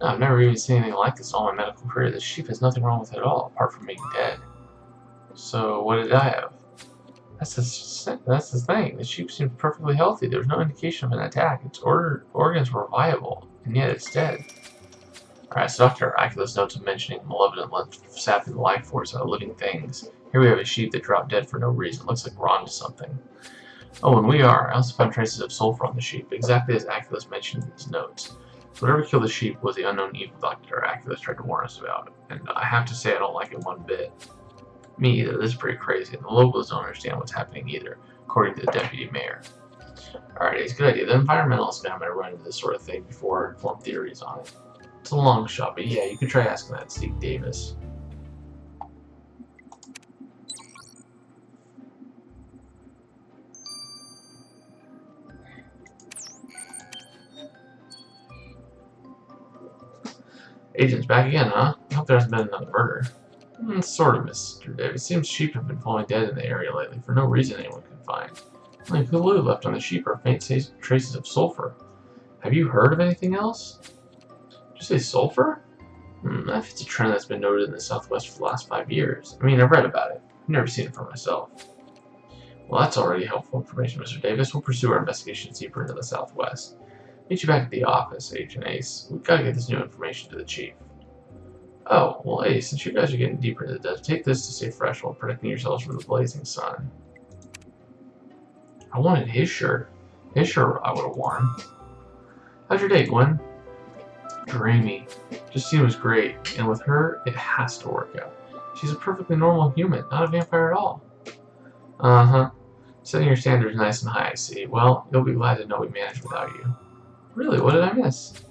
Speaker 1: No, I've never even seen anything like this in all my medical career. This sheep has nothing wrong with it at all, apart from being dead. So what did I have? That's the thing. The sheep seems perfectly healthy. There was no indication of an attack. Its organs were viable, and yet it's dead. Alright, so Dr. Oculus notes of mentioning malevolent lymph sapping the life force out of living things. Here we have a sheep that dropped dead for no reason. Looks like we're onto something. Oh, and we are. I also found traces of sulfur on the sheep, exactly as Oculus mentioned in his notes. So whatever killed the sheep was the unknown evil Dr. Oculus tried to warn us about. And I have to say I don't like it one bit. Me either. This is pretty crazy, and the locals don't understand what's happening either, according to the deputy mayor. Alright, it's a good idea. The environmentalists know how to run into this sort of thing before and form theories on it. It's a long shot, but yeah, you could try asking that Steve Davis. Agent's back again, huh? I hope there hasn't been another murder. Sort of, Mr. Davis. It seems sheep have been falling dead in the area lately for no reason anyone can find. The glue left on the sheep are faint traces of sulfur. Have you heard of anything else? Did you say sulfur? That fits a trend that's been noted in the Southwest for the last 5 years. I mean, I've read about it. I've never seen it for myself. Well, that's already helpful information, Mr. Davis. We'll pursue our investigations deeper into the Southwest. Meet you back at the office, Agent Ace. We've got to get this new information to the chief. Oh, well, Ace, since you guys are getting deeper into the desert, take this to stay fresh while protecting yourselves from the blazing sun. I wanted his shirt. His shirt I would have worn. How's your day, Gwen? Dreamy. Justine was great, and with her, it has to work out. She's a perfectly normal human, not a vampire at all. Uh-huh. Setting your standards nice and high, I see. Well, you'll be glad to know we managed without you. Really, what did I miss?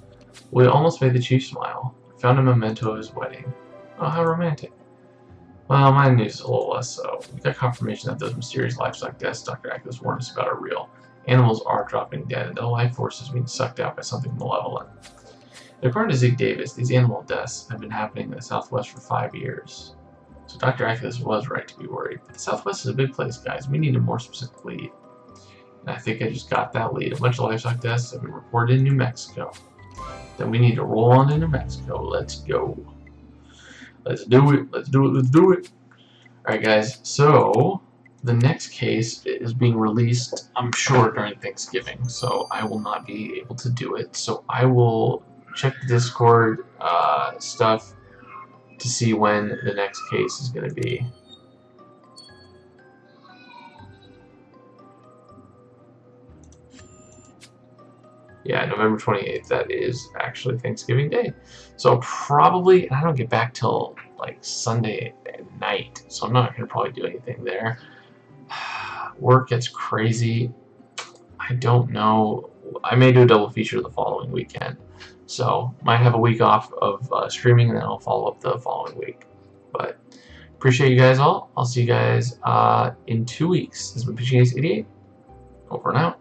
Speaker 1: We almost made the chief smile. Found a memento of his wedding. Oh, how romantic. Well, my news is a little less so. We got confirmation that those mysterious livestock deaths Dr. Oculus warned us about are real. Animals are dropping dead, and the life force is being sucked out by something malevolent. According to Zeke Davis, these animal deaths have been happening in the Southwest for 5 years. So Dr. Oculus was right to be worried. But the Southwest is a big place, guys. We need a more specific lead. And I think I just got that lead. A bunch of livestock deaths have been reported in New Mexico. Then we need to roll on to New Mexico. Let's go. Let's do it. Let's do it. Let's do it. Alright, guys. So, the next case is being released, I'm sure, during Thanksgiving. So, I will not be able to do it. So, I will check the Discord stuff to see when the next case is going to be. Yeah, November 28th, that is actually Thanksgiving Day. So probably, I don't get back till like Sunday at night, so I'm not going to probably do anything there. Work gets crazy. I don't know. I may do a double feature the following weekend. So, might have a week off of streaming, and then I'll follow up the following week. But, appreciate you guys all. I'll see you guys in 2 weeks. This has been Pitching Ace 88. Over and out.